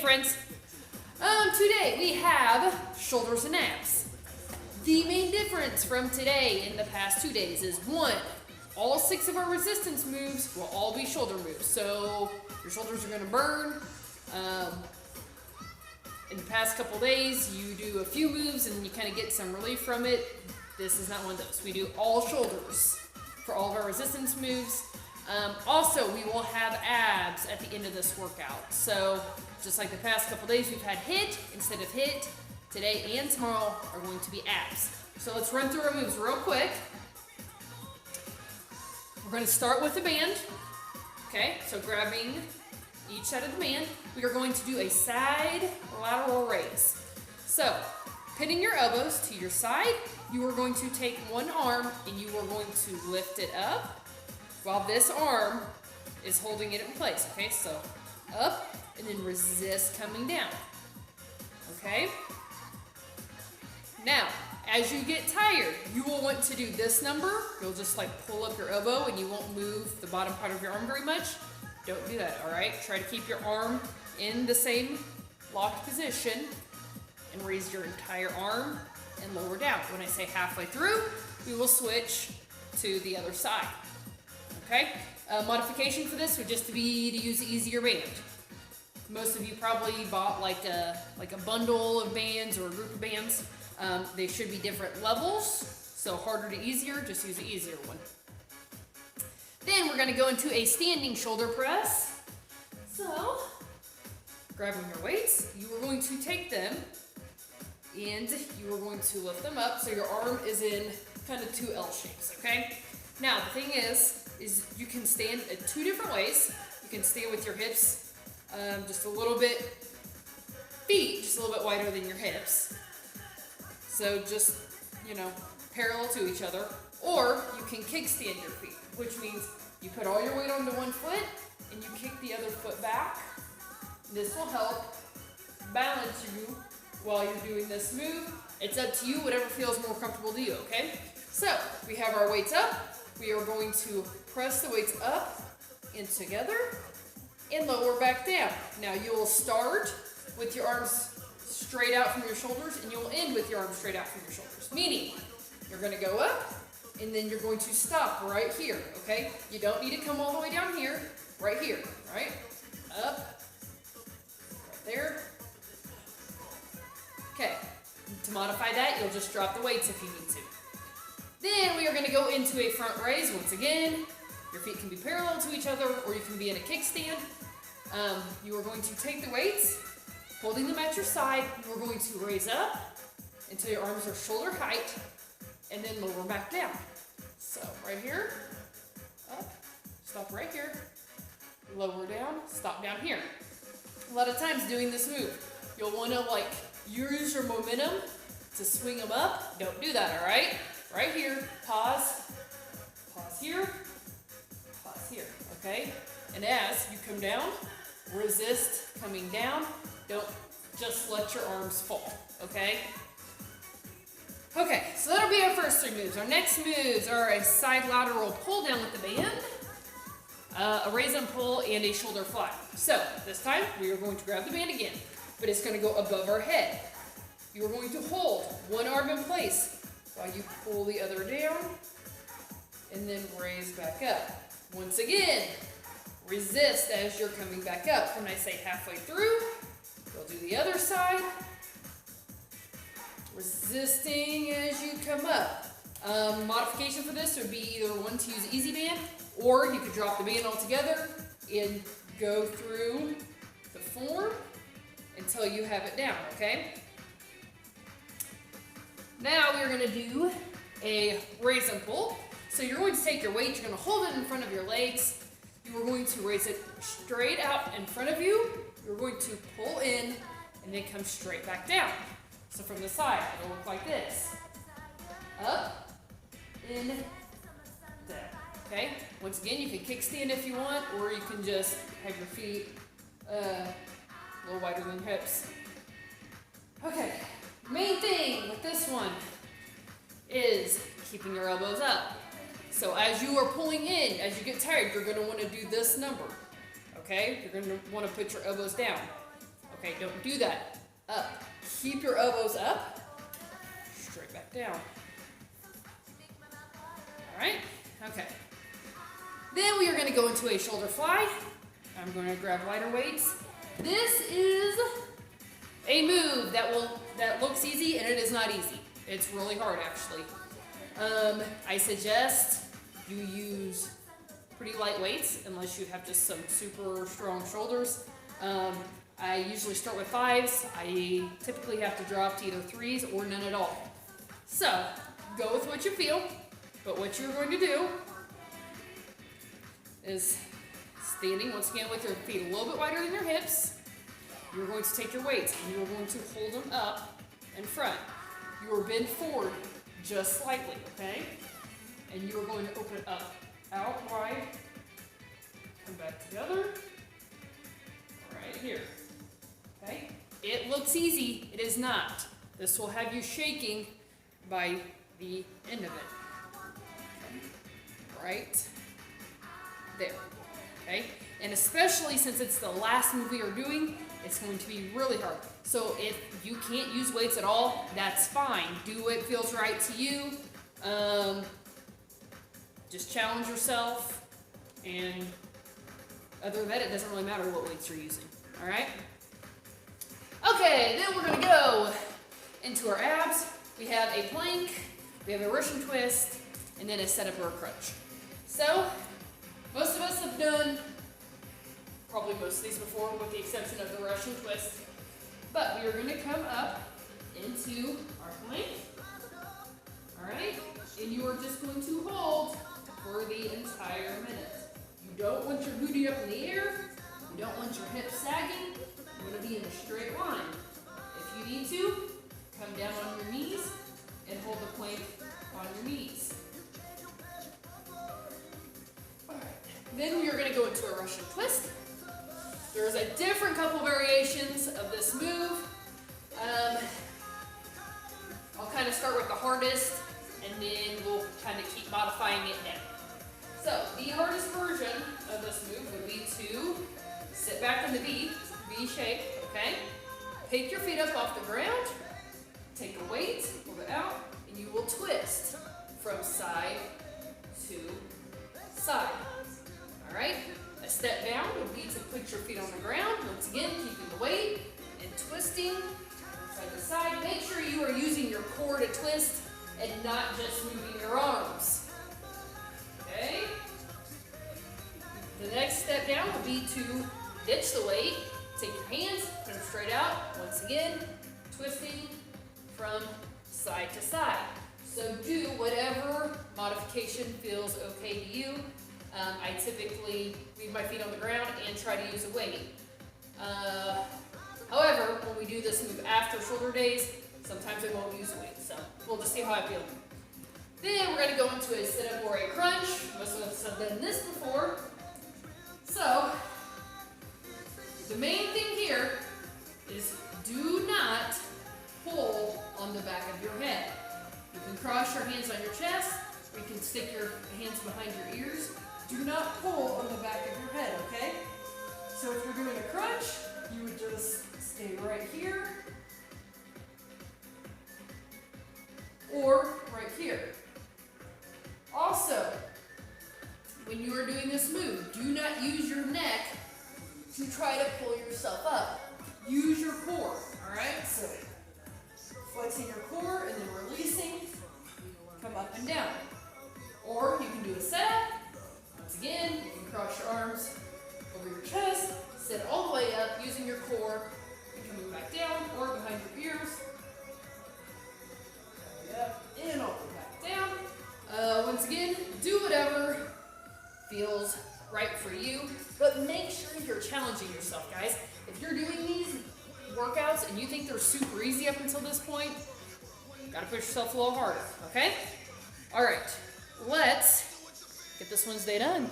friends. Today we have shoulders and abs. The main difference from today and the past 2 days is one, all 6 of our resistance moves will all be shoulder moves. So your shoulders are going to burn. In the past couple days, you do a few moves and you kind of get some relief from it. This is not one of those. We do all shoulders for all of our resistance moves. Also, we will have abs at the end of this workout. So just like the past couple days, we've had HIIT instead of HIIT. Today and tomorrow are going to be abs. So let's run through our moves real quick. We're going to start with the band. Okay, so grabbing each side of the band, we are going to do a side lateral raise. So, pinning your elbows to your side, you are going to take one arm and you are going to lift it up while this arm is holding it in place. Okay, so up and then resist coming down. Okay? Now, as you get tired, you will want to do this number. You'll just like pull up your elbow and you won't move the bottom part of your arm very much. Don't do that, all right? Try to keep your arm in the same locked position and raise your entire arm and lower down. When I say halfway through, we will switch to the other side, okay? Modification for this would just be to use the easier band. Most of you probably bought like a bundle of bands or a group of bands. They should be different levels, so harder to easier, just use the easier one. Then we're gonna go into a standing shoulder press. So, grabbing your weights, you are going to take them and you are going to lift them up so your arm is in kind of 2 L shapes, okay? Now, the thing is you can stand in 2 different ways. You can stand with your hips just a little bit, feet just a little bit wider than your hips. So just, parallel to each other. Or you can kickstand your feet, which means you put all your weight onto one foot and you kick the other foot back. This will help balance you while you're doing this move. It's up to you, whatever feels more comfortable to you, okay? So we have our weights up. We are going to press the weights up and together and lower back down. Now you will start with your arms straight out from your shoulders and you'll end with your arms straight out from your shoulders. Meaning, you're gonna go up and then you're going to stop right here, okay? You don't need to come all the way down here, right here, right? Up, right there. Okay, to modify that, you'll just drop the weights if you need to. Then we are gonna go into a front raise. Once again, your feet can be parallel to each other or you can be in a kickstand. You are going to take the weights, holding them at your side, you are going to raise up until your arms are shoulder height and then lower back down. So right here, up, stop right here, lower down, stop down here. A lot of times doing this move, you'll want to use your momentum to swing them up. Don't do that, all right? Right here, pause here, pause here, okay? And as you come down, resist coming down. Don't just let your arms fall, okay? Okay, so that'll be our first 3 moves. Our next moves are a side lateral pull down with the band, a raisin pull, and a shoulder fly. So this time we are going to grab the band again, but it's going to go above our head. You are going to hold one arm in place while you pull the other down, and then raise back up. Once again, resist as you're coming back up. When I say halfway through, we'll do the other side. Resisting as you come up. Modification for this would be either one to use easy band, or you could drop the band altogether and go through the form until you have it down, okay? Now we're gonna do a raise and pull. So you're going to take your weight, you're gonna hold it in front of your legs. You are going to raise it straight out in front of you. You're going to pull in and then come straight back down. So from the side, it'll look like this. Up, in, down, okay? Once again, you can kickstand if you want, or you can just have your feet a little wider than your hips. Okay, main thing with this one is keeping your elbows up. So as you are pulling in, as you get tired, you're gonna wanna do this number, okay? You're gonna wanna put your elbows down, Okay, don't do that. Up. Keep your elbows up. Straight back down. Alright? Okay. Then we are going to go into a shoulder fly. I'm going to grab lighter weights. This is a move that looks easy, and it is not easy. It's really hard, actually. I suggest you use pretty light weights, unless you have just some super strong shoulders. I usually start with 5s. I typically have to drop to either 3s or none at all. So, go with what you feel, but what you're going to do is standing, once again, with your feet a little bit wider than your hips. You're going to take your weights and you're going to hold them up in front. You are bent forward just slightly, okay? And you are going to open it up, out wide, come back together, right here, okay? It looks easy, it is not. This will have you shaking by the end of it. Right there, okay? And especially since it's the last move we are doing, it's going to be really hard. So if you can't use weights at all, that's fine. Do what feels right to you. Just challenge yourself, and other than that, it doesn't really matter what weights you're using, all right? Okay, then we're gonna go into our abs. We have a plank, we have a Russian twist, and then a setup or a crunch. So, most of us have done probably most of these before, with the exception of the Russian twist. But we are going to come up into our plank. Alright? And you are just going to hold for the entire minute. You don't want your booty up in the air. You don't want your hips sagging. You want to be in a straight line. If you need to, come down on your knees and hold the plank on your knees. Alright. Then we are going to go into a Russian twist. There's a different couple variations of this move. I'll kind of start with the hardest, and then we'll kind of keep modifying it down. So, the hardest version of this move would be to sit back in the V shape, okay? Pick your feet up off the ground, take a weight, move it out, and you will twist from side to side. All right? A step down would be to put your feet on the ground, once again, keeping the weight and twisting side to side. Make sure you are using your core to twist and not just moving your arms. Okay? The next step down would be to ditch the weight, take your hands, put them straight out, once again, twisting from side to side. So do whatever modification feels okay to you. I typically leave my feet on the ground and try to use a weight. However, when we do this move after shoulder days, sometimes I won't use a weight, so we'll just see how I feel. Then we're going to go into a sit-up or a crunch. Most of us have done this before. So, the main thing here is do not pull on the back of your head. You can cross your hands on your chest, or you can stick your hands behind your ears. Do not pull on the back of your head, okay? So if you're doing a crunch, you would just stay right here, or right here. Also, when you are doing this move, do not use your neck to try to pull yourself up. Use your core, all right? So flexing your core and then releasing, come up and down. Or you can do a setup. Once again, you can cross your arms over your chest, sit all the way up using your core, and coming back down or behind your ears. Yep, and all the way back down. Once again, do whatever feels right for you, but make sure you're challenging yourself, guys. If you're doing these workouts and you think they're super easy up until this point, gotta push yourself a little harder, okay? All right, let's get this Wednesday done.